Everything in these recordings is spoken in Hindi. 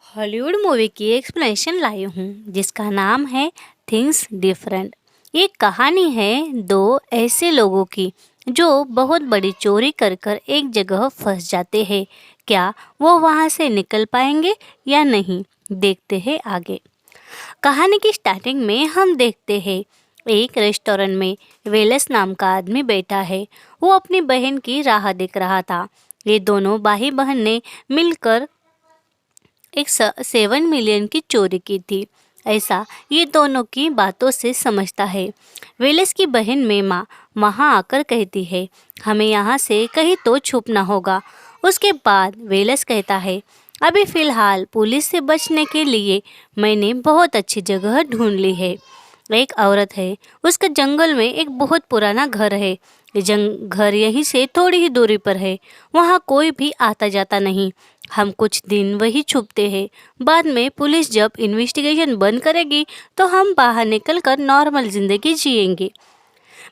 हॉलीवुड मूवी की एक्सप्लेनेशन लाई हूँ जिसका नाम है थिंग्स डिफरेंट। ये कहानी है दो ऐसे लोगों की जो बहुत बड़ी चोरी कर कर एक जगह फंस जाते हैं। क्या वो वहाँ से निकल पाएंगे या नहीं, देखते हैं आगे। कहानी की स्टार्टिंग में हम देखते हैं एक रेस्टोरेंट में वेलस नाम का आदमी बैठा है। वो अपनी बहन की राह देख रहा था। ये दोनों भाई बहन ने मिलकर एक 7 मिलियन की चोरी की थी, ऐसा ये दोनों की बातों से समझता है। वेलेस की बहन मेमा वहाँ आकर कहती है, हमें यहाँ से कहीं तो छुपना होगा। उसके बाद वेलेस कहता है, अभी फ़िलहाल पुलिस से बचने के लिए मैंने बहुत अच्छी जगह ढूंढ ली है। एक औरत है, उसका जंगल में एक बहुत पुराना घर है। ये घर यहीं से थोड़ी ही दूरी पर है। वहाँ कोई भी आता जाता नहीं। हम कुछ दिन वही छुपते हैं। बाद में पुलिस जब इन्वेस्टिगेशन बंद करेगी तो हम बाहर निकलकर नॉर्मल जिंदगी जिएंगे।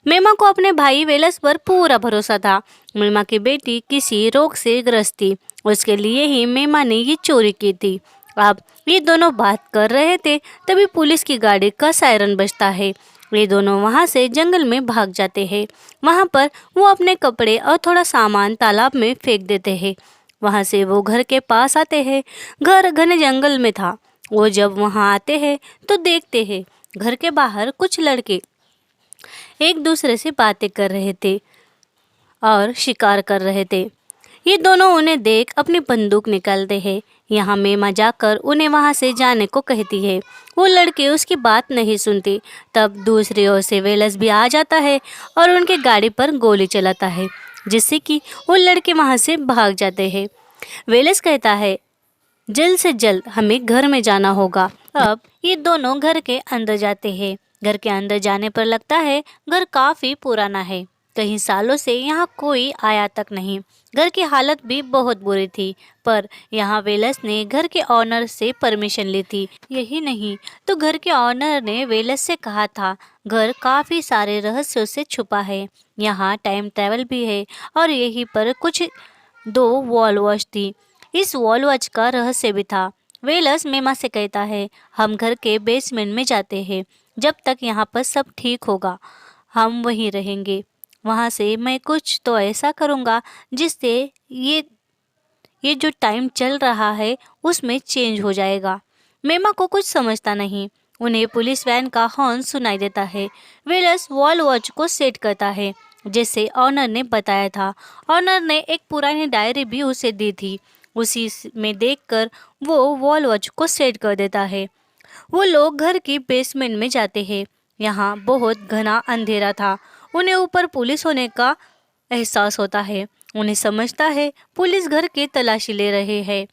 मेमा को अपने भाई वेलस पर पूरा भरोसा था। मेमा की बेटी किसी रोग से ग्रस्त थी, उसके लिए ही मेमा ने ये चोरी की थी। अब ये दोनों बात कर रहे थे, तभी पुलिस की गाड़ी का सायरन बजता है। ये दोनों वहाँ से जंगल में भाग जाते हैं। वहाँ पर वो अपने कपड़े और थोड़ा सामान तालाब में फेंक देते हैं। वहाँ से वो घर के पास आते हैं। घर घने जंगल में था। वो जब वहाँ आते हैं तो देखते हैं घर के बाहर कुछ लड़के एक दूसरे से बातें कर रहे थे और शिकार कर रहे थे। ये दोनों उन्हें देख अपनी बंदूक निकालते हैं। यहाँ मेमा जाकर उन्हें वहाँ से जाने को कहती है। वो लड़के उसकी बात नहीं सुनते। तब दूसरी ओर से वेलस भी आ जाता है और उनके गाड़ी पर गोली चलाता है, जिससे कि वो लड़के वहाँ से भाग जाते हैं। वेलस कहता है, जल्द से जल्द हमें घर में जाना होगा। अब ये दोनों घर के अंदर जाते हैं। घर के अंदर जाने पर लगता है घर काफी पुराना है। कई सालों से यहाँ कोई आया तक नहीं। घर की हालत भी बहुत बुरी थी, पर यहाँ वेलस ने घर के ऑनर से परमिशन ली थी। यही नहीं तो घर के ऑनर ने वेलस से कहा था, घर काफी सारे रहस्यों से छुपा है। यहाँ टाइम ट्रैवल भी है और यहीं पर कुछ दो वॉल वॉच थी। इस वॉल वॉच का रहस्य भी था। वेलस मेमा से कहता है, हम घर के बेसमेंट में जाते हैं। जब तक यहाँ पर सब ठीक होगा हम वहीं रहेंगे। वहाँ से मैं कुछ तो ऐसा करूँगा जिससे ये जो टाइम चल रहा है उसमें चेंज हो जाएगा। मेमा को कुछ समझता नहीं। उन्हें पुलिस वैन का हॉर्न सुनाई देता है। वेलस वॉल वॉच को सेट करता है जैसे ऑनर ने बताया था। ऑनर ने एक पुरानी डायरी भी उसे दी थी। उसी में देखकर वो वॉल वॉच को सेट कर देता है। वो लोग घर की बेसमेंट में जाते हैं। यहाँ बहुत घना अंधेरा था। उन्हें ऊपर पुलिस होने का एहसास होता है। उन्हें समझता है पुलिस घर की तलाशी ले रहे हैं।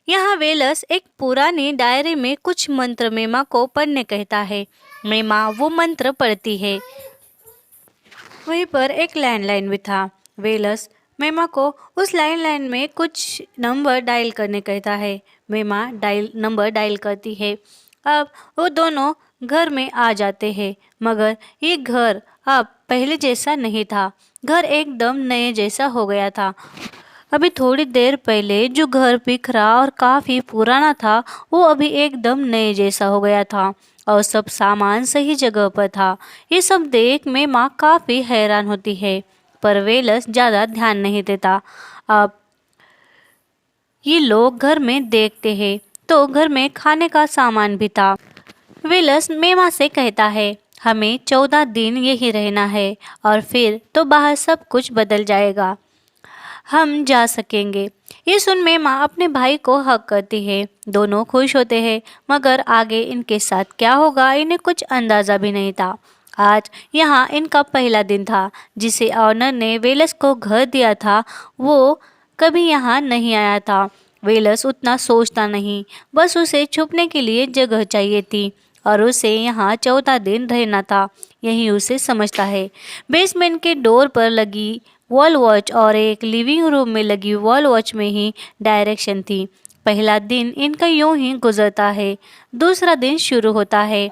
यहाँ वेलस एक पुरानी डायरी में कुछ मंत्र मेमा को पढ़ने कहता है। मेमा वो मंत्र पढ़ती है। वहीं पर एक लैंडलाइन भी था। वेलस मेमा को उस लैंडलाइन में कुछ नंबर डायल करने कहता है। मेमा नंबर डायल करती है। अब वो दोनों घर में आ जाते हैं, मगर ये घर अब पहले जैसा नहीं था। घर एकदम नए जैसा हो गया था। अभी थोड़ी देर पहले जो घर बिखरा और काफ़ी पुराना था, वो अभी एकदम नए जैसा हो गया था और सब सामान सही जगह पर था। ये सब देख मैं माँ काफ़ी हैरान होती है, पर वेलस ज़्यादा ध्यान नहीं देता। अब ये लोग घर में देखते हैं तो घर में खाने का सामान भी था। वेलस मेमा से कहता है, हमें 14 दिन यही रहना है और फिर तो बाहर सब कुछ बदल जाएगा, हम जा सकेंगे। ये सुन मेमा अपने भाई को हक करती है। दोनों खुश होते हैं, मगर आगे इनके साथ क्या होगा इन्हें कुछ अंदाज़ा भी नहीं था। आज यहाँ इनका पहला दिन था। जिसे ऑनर ने वेलस को घर दिया था वो कभी यहाँ नहीं आया था। वेलस उतना सोचता नहीं, बस उसे छुपने के लिए जगह चाहिए थी और उसे यहाँ 14 दिन रहना था, यही उसे समझता है। बेसमेंट के डोर पर लगी वॉल वॉच और एक लिविंग रूम में लगी वॉल वॉच में ही डायरेक्शन थी। पहला दिन इनका यूं ही गुजरता है। दूसरा दिन शुरू होता है।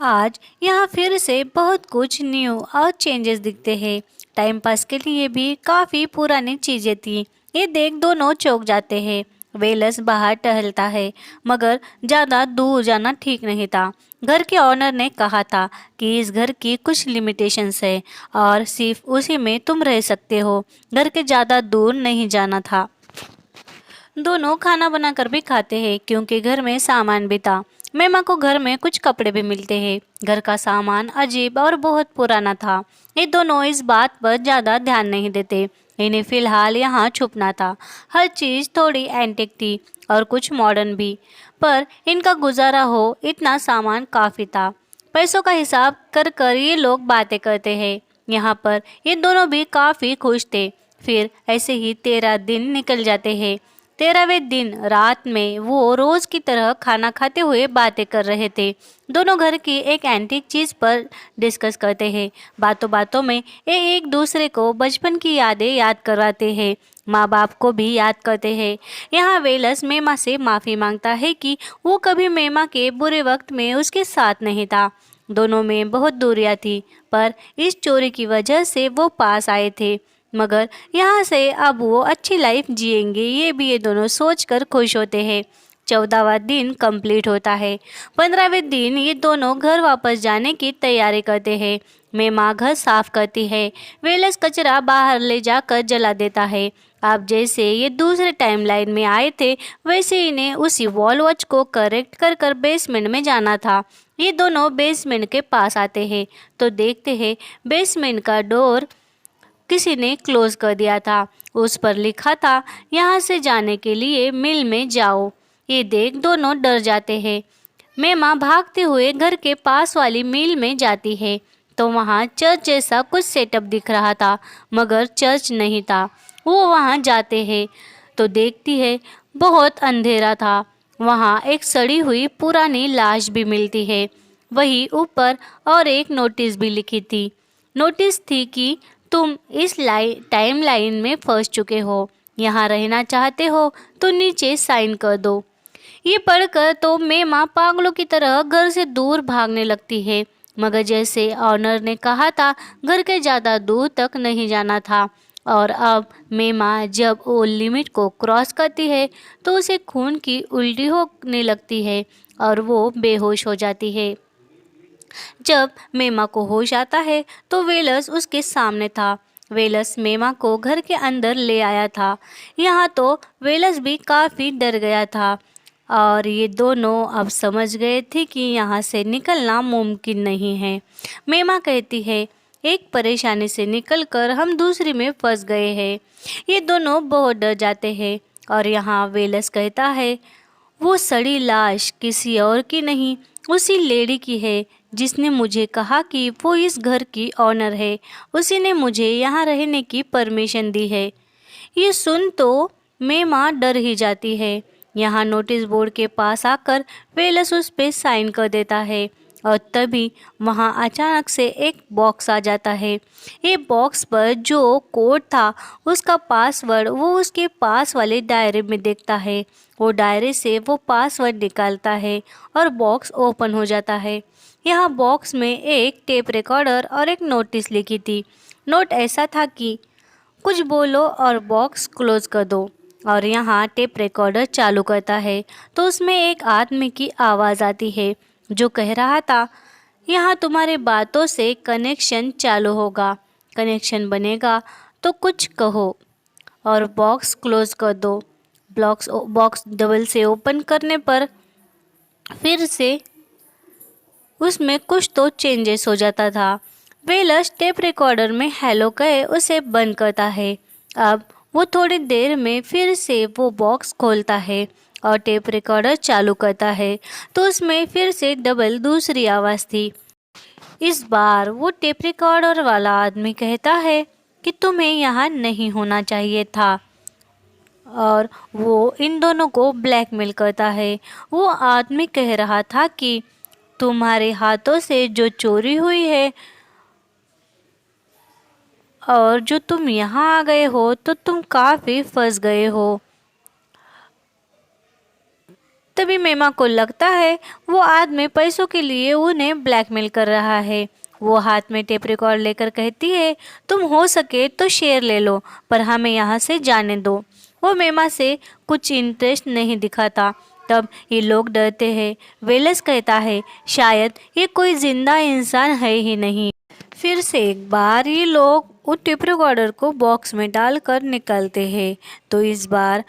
आज यहाँ फिर से बहुत कुछ न्यू और चेंजेस दिखते हैं। टाइम पास के लिए भी काफ़ी पुरानी चीज़ें थी। ये देख दोनों चौंक जाते हैं। वेलस बाहर टहलता है, मगर ज़्यादा दूर जाना ठीक नहीं था। घर के ऑनर ने कहा था कि इस घर की कुछ लिमिटेशंस है और सिर्फ उसी में तुम रह सकते हो। घर के ज़्यादा दूर नहीं जाना था। दोनों खाना बनाकर भी खाते हैं क्योंकि घर में सामान भी था। मेमा को घर में कुछ कपड़े भी मिलते हैं। घर का सामान अजीब और बहुत पुराना था। ये दोनों इस बात पर ज़्यादा ध्यान नहीं देते। इन्हें फिलहाल यहाँ छुपना था। हर चीज़ थोड़ी एंटिक थी और कुछ मॉडर्न भी, पर इनका गुजारा हो इतना सामान काफ़ी था। पैसों का हिसाब कर कर ये लोग बातें करते हैं। यहाँ पर ये दोनों भी काफ़ी खुश थे। फिर ऐसे ही 13 दिन निकल जाते हैं। 13वें दिन रात में वो रोज की तरह खाना खाते हुए बातें कर रहे थे। दोनों घर की एक एंटीक चीज पर डिस्कस करते हैं। बातों बातों में ये एक दूसरे को बचपन की यादें याद करवाते हैं। माँ बाप को भी याद करते हैं। यहाँ वेलस मेमा से माफ़ी मांगता है कि वो कभी मेमा के बुरे वक्त में उसके साथ नहीं था। दोनों में बहुत दूरियां थी, पर इस चोरी की वजह से वो पास आए थे। मगर यहाँ से अब वो अच्छी लाइफ जिएंगे, ये भी ये दोनों सोचकर खुश होते हैं। 14वां दिन कंप्लीट होता है। 15वें दिन ये दोनों घर वापस जाने की तैयारी करते हैं। मेमा घर साफ करती है। वेलस कचरा बाहर ले जाकर जला देता है। अब जैसे ये दूसरे टाइमलाइन में आए थे, वैसे इन्हें उसी वॉल वॉच को करेक्ट कर कर बेसमेंट में जाना था। ये दोनों बेसमेंट के पास आते हैं तो देखते हैं बेसमेंट का डोर किसी ने क्लोज कर दिया था। उस पर लिखा था, यहाँ से जाने के लिए मिल में जाओ। ये देख दोनों डर जाते हैं। मेमा भागते हुए घर के पास वाली मिल में जाती है तो वहाँ चर्च जैसा कुछ सेटअप दिख रहा था, मगर चर्च नहीं था। वो वहाँ जाते हैं तो देखती है बहुत अंधेरा था। वहाँ एक सड़ी हुई पुरानी लाश भी मिलती है। वही ऊपर और एक नोटिस भी लिखी थी। नोटिस थी कि तुम इस टाइम लाइन में फंस चुके हो। यहाँ रहना चाहते हो तो नीचे साइन कर दो। ये पढ़कर तो मेमा पागलों की तरह घर से दूर भागने लगती है, मगर जैसे ऑनर ने कहा था घर के ज़्यादा दूर तक नहीं जाना था। और अब मेमा जब वो लिमिट को क्रॉस करती है तो उसे खून की उल्टी होने लगती है और वो बेहोश हो जाती है। जब मेमा को होश आता है तो वेलस उसके सामने था। वेलस मेमा को घर के अंदर ले आया था। यहाँ तो वेलस भी काफ़ी डर गया था और ये दोनों अब समझ गए थे कि यहाँ से निकलना मुमकिन नहीं है। मेमा कहती है, एक परेशानी से निकलकर हम दूसरी में फंस गए हैं। ये दोनों बहुत डर जाते हैं और यहाँ वेलस कहता है, वो सड़ी लाश किसी और की नहीं, उसी लेडी की है जिसने मुझे कहा कि वो इस घर की ऑनर है। उसी ने मुझे यहाँ रहने की परमिशन दी है। ये सुन तो मेमा डर ही जाती है। यहाँ नोटिस बोर्ड के पास आकर वेलस उस पे साइन कर देता है और तभी वहाँ अचानक से एक बॉक्स आ जाता है। ये बॉक्स पर जो कोड था उसका पासवर्ड वो उसके पास वाले डायरी में देखता है। वो डायरी से वो पासवर्ड निकालता है और बॉक्स ओपन हो जाता है। यहाँ बॉक्स में एक टेप रिकॉर्डर और एक नोटिस लिखी थी। नोट ऐसा था कि कुछ बोलो और बॉक्स क्लोज कर दो। और यहाँ टेप रिकॉर्डर चालू करता है तो उसमें एक आदमी की आवाज़ आती है जो कह रहा था, यहाँ तुम्हारे बातों से कनेक्शन चालू होगा, कनेक्शन बनेगा तो कुछ कहो और बॉक्स क्लोज कर दो। बॉक्स डबल से ओपन करने पर फिर से उसमें कुछ तो चेंजेस हो जाता था। वेलस टेप रिकॉर्डर में हेलो कहे उसे बंद करता है। अब वो थोड़ी देर में फिर से वो बॉक्स खोलता है और टेप रिकॉर्डर चालू करता है तो उसमें फिर से डबल दूसरी आवाज़ थी। इस बार वो टेप रिकॉर्डर वाला आदमी कहता है कि तुम्हें यहाँ नहीं होना चाहिए था और वो इन दोनों को ब्लैकमेल करता है। वो आदमी कह रहा था कि तुम्हारे हाथों से जो चोरी हुई है और जो तुम यहाँ आ गए हो तो तुम काफ़ी फंस गए हो। तभी मेमा को लगता है वो आदमी पैसों के लिए उन्हें ब्लैकमेल कर रहा है। वो हाथ में टेप रिकॉर्ड लेकर कहती है, तुम हो सके तो शेयर ले लो पर हमें यहाँ से जाने दो। वो मेमा से कुछ इंटरेस्ट नहीं दिखाता। तब ये लोग डरते हैं। वेलस कहता है शायद ये कोई जिंदा इंसान है ही नहीं। फिर से एक बार ये लोग वो टेप रिकॉर्डर को बॉक्स में डालकर निकलते हैं। तो इस बार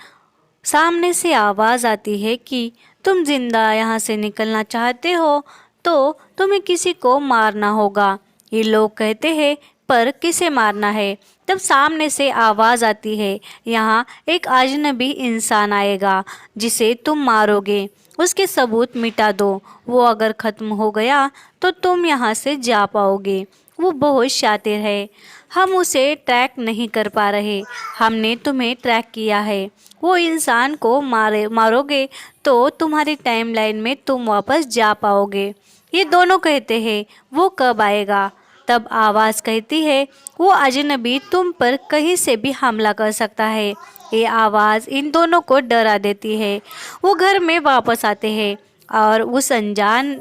सामने से आवाज़ आती है कि तुम जिंदा यहाँ से निकलना चाहते हो तो तुम्हें किसी को मारना होगा। ये लोग कहते हैं पर किसे मारना है? तब सामने से आवाज़ आती है यहाँ एक अजनबी इंसान आएगा जिसे तुम मारोगे। उसके सबूत मिटा दो। वो अगर ख़त्म हो गया तो तुम यहाँ से जा पाओगे। वो बहुत शातिर है। हम उसे ट्रैक नहीं कर पा रहे। हमने तुम्हें ट्रैक किया है। वो इंसान को मारोगे तो तुम्हारी टाइमलाइन में तुम वापस जा पाओगे। ये दोनों कहते हैं वो कब आएगा? तब आवाज़ कहती है वो अजनबी तुम पर कहीं से भी हमला कर सकता है। ये आवाज़ इन दोनों को डरा देती है। वो घर में वापस आते हैं और उस अनजान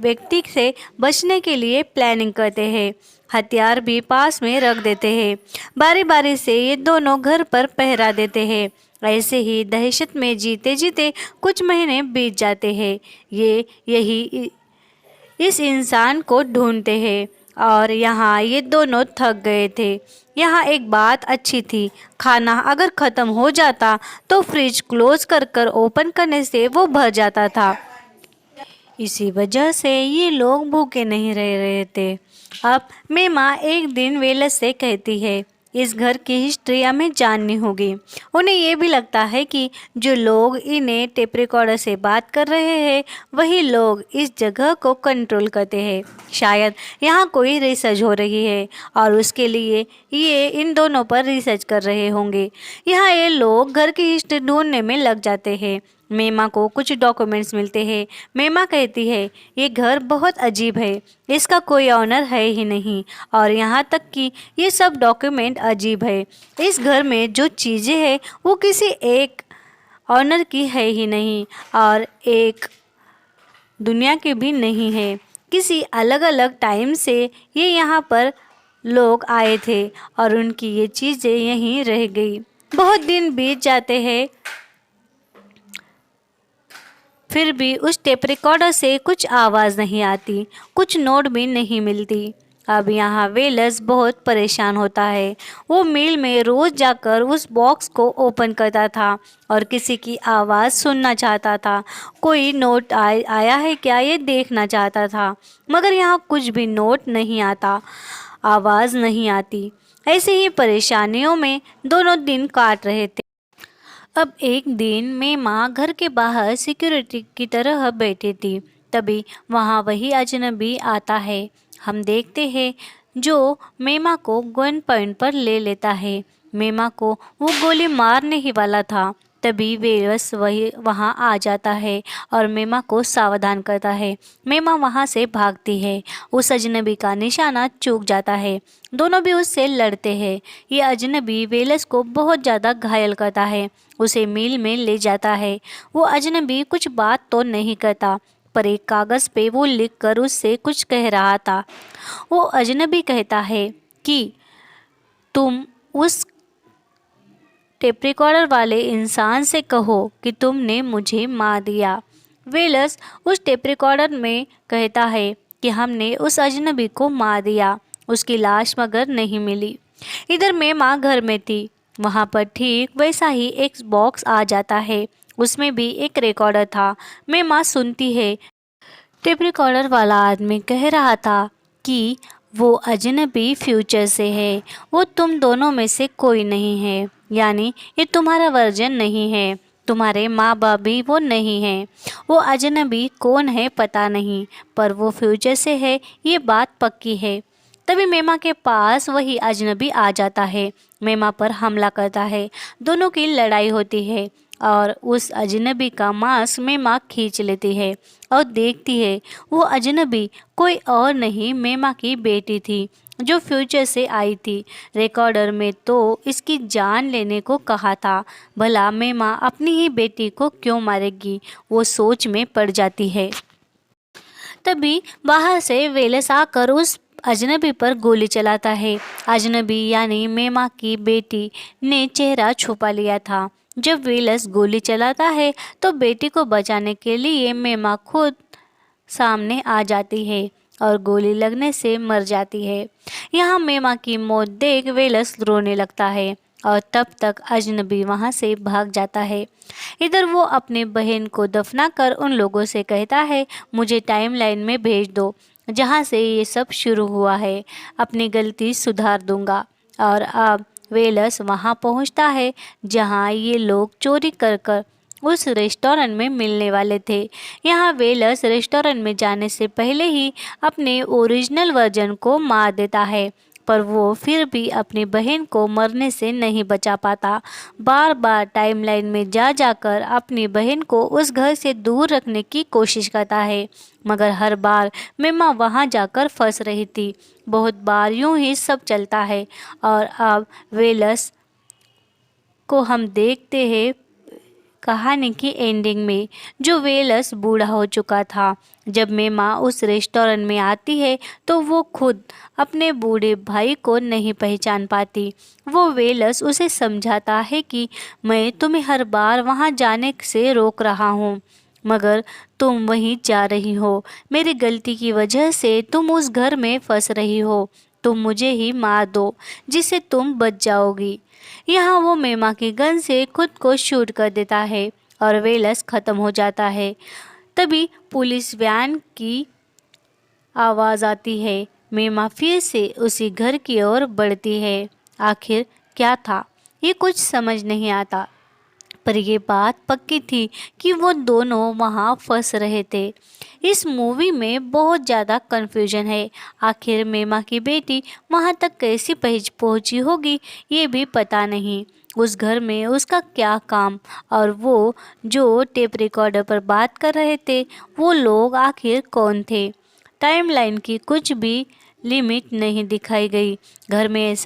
व्यक्ति से बचने के लिए प्लानिंग करते हैं। हथियार भी पास में रख देते हैं। बारी बारी से ये दोनों घर पर पहरा देते हैं। ऐसे ही दहशत में जीते जीते कुछ महीने बीत जाते हैं। ये यही इस इंसान को ढूंढते हैं और यहाँ ये दोनों थक गए थे। यहाँ एक बात अच्छी थी, खाना अगर ख़त्म हो जाता तो फ्रिज क्लोज कर कर ओपन करने से वो भर जाता था। इसी वजह से ये लोग भूखे नहीं रह रहे थे। अब मेमा एक दिन वेलस से कहती है इस घर की हिस्ट्री हमें जाननी होगी। उन्हें ये भी लगता है कि जो लोग इन्हें टेप रिकॉर्डर से बात कर रहे हैं वही लोग इस जगह को कंट्रोल करते हैं। शायद यहाँ कोई रिसर्च हो रही है और उसके लिए ये इन दोनों पर रिसर्च कर रहे होंगे। यहाँ ये लोग घर की हिस्ट्री ढूंढने में लग जाते हैं। मेमा को कुछ डॉक्यूमेंट्स मिलते हैं। मेमा कहती है ये घर बहुत अजीब है। इसका कोई ऑनर है ही नहीं और यहाँ तक कि ये सब डॉक्यूमेंट अजीब है। इस घर में जो चीज़ें हैं वो किसी एक ऑनर की है ही नहीं और एक दुनिया की भी नहीं है। किसी अलग अलग टाइम से ये यहाँ पर लोग आए थे और उनकी ये चीज़ें यहीं रह गई। बहुत दिन बीत जाते हैं फिर भी उस टेप रिकॉर्डर से कुछ आवाज़ नहीं आती, कुछ नोट भी नहीं मिलती। अब यहाँ वेलस बहुत परेशान होता है। वो मिल में रोज़ जाकर उस बॉक्स को ओपन करता था और किसी की आवाज़ सुनना चाहता था। कोई नोट आया है क्या ये देखना चाहता था, मगर यहाँ कुछ भी नोट नहीं आता, आवाज़ नहीं आती। ऐसे ही परेशानियों में दोनों दिन काट रहे थे। अब एक दिन मेमा घर के बाहर सिक्योरिटी की तरह बैठी थी। तभी वहाँ वही अजनबी आता है। हम देखते हैं जो मेमा को गन पॉइंट पर ले लेता है। मेमा को वो गोली मारने ही वाला था। तभी वेलस वही वहाँ आ जाता है और मेमा को सावधान करता है। मेमा वहाँ से भागती है। उस अजनबी का निशाना चूक जाता है। दोनों भी उससे लड़ते हैं। ये अजनबी वेलस को बहुत ज़्यादा घायल करता है। उसे मिल में ले जाता है। वो अजनबी कुछ बात तो नहीं करता पर एक कागज़ पे वो लिख कर उससे कुछ कह रहा था। वो अजनबी कहता है कि तुम उस टेप रिकॉर्डर वाले इंसान से कहो कि तुमने मुझे मार दिया। वेलस उस टेप रिकॉर्डर में कहता है कि हमने उस अजनबी को मार दिया। उसकी लाश मगर नहीं मिली। इधर मेमा घर में थी। वहाँ पर ठीक वैसा ही एक बॉक्स आ जाता है। उसमें भी एक रिकॉर्डर था। मेमा सुनती है टेप रिकॉर्डर वाला आदमी कह रहा था कि वो अजनबी फ्यूचर से है। वो तुम दोनों में से कोई नहीं है, यानी ये तुम्हारा वर्जन नहीं है। तुम्हारे माँ बाप भी वो नहीं हैं। वो अजनबी कौन है पता नहीं, पर वो फ्यूचर से है ये बात पक्की है। तभी मेमा के पास वही अजनबी आ जाता है। मेमा पर हमला करता है। दोनों की लड़ाई होती है और उस अजनबी का मांस मेमा खींच लेती है और देखती है वो अजनबी कोई और नहीं मेमा की बेटी थी जो फ्यूचर से आई थी। रिकॉर्डर में तो इसकी जान लेने को कहा था। भला मेमा अपनी ही बेटी को क्यों मारेगी, वो सोच में पड़ जाती है। तभी बाहर से वेलस आकर उस अजनबी पर गोली चलाता है। अजनबी यानी मेमा की बेटी ने चेहरा छुपा लिया था। जब वेलस गोली चलाता है तो बेटी को बचाने के लिए मेमा खुद सामने आ जाती है और गोली लगने से मर जाती है। यहाँ मेमा की मौत देख वेलस रोने लगता है और तब तक अजनबी वहाँ से भाग जाता है। इधर वो अपने बहन को दफनाकर उन लोगों से कहता है, मुझे टाइमलाइन में भेज दो जहाँ से ये सब शुरू हुआ है। अपनी गलती सुधार दूंगा। और अब वेलस वहाँ पहुँचता है जहाँ ये लोग चोरी कर कर उस रेस्टोरेंट में मिलने वाले थे। यहाँ वेलस रेस्टोरेंट में जाने से पहले ही अपने ओरिजिनल वर्जन को मार देता है, पर वो फिर भी अपनी बहन को मरने से नहीं बचा पाता। बार बार टाइमलाइन में जा जाकर अपनी बहन को उस घर से दूर रखने की कोशिश करता है, मगर हर बार मेमा वहाँ जाकर फंस रही थी। बहुत बार यूं ही सब चलता है और अब वेलस को हम देखते हैं कहानी की एंडिंग में, जो वेलस बूढ़ा हो चुका था। जब मेमा उस रेस्टोरेंट में आती है तो वो खुद अपने बूढ़े भाई को नहीं पहचान पाती। वो वेलस उसे समझाता है कि मैं तुम्हें हर बार वहाँ जाने से रोक रहा हूँ, मगर तुम वहीं जा रही हो। मेरी गलती की वजह से तुम उस घर में फंस रही हो। तुम मुझे ही मार दो जिससे तुम बच जाओगी। यहाँ वो मेमा की गन से खुद को शूट कर देता है और वेलस खत्म हो जाता है। तभी पुलिस वैन की आवाज़ आती है। मेमा फिर से उसी घर की ओर बढ़ती है। आखिर क्या था, ये कुछ समझ नहीं आता, पर ये बात पक्की थी कि वो दोनों वहाँ फंस रहे थे। इस मूवी में बहुत ज़्यादा कन्फ्यूजन है। आखिर मेमा की बेटी वहाँ तक कैसी पहुँची होगी ये भी पता नहीं। उस घर में उसका क्या काम, और वो जो टेप रिकॉर्डर पर बात कर रहे थे वो लोग आखिर कौन थे। टाइमलाइन की कुछ भी लिमिट नहीं दिखाई गई। घर में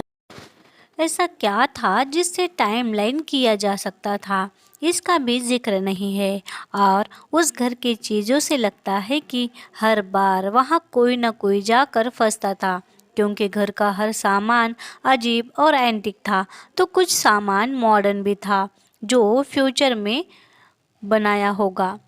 ऐसा क्या था जिससे टाइमलाइन किया जा सकता था, इसका भी जिक्र नहीं है। और उस घर की चीज़ों से लगता है कि हर बार वहाँ कोई ना कोई जाकर फंसता था, क्योंकि घर का हर सामान अजीब और एंटीक था, तो कुछ सामान मॉडर्न भी था जो फ्यूचर में बनाया होगा।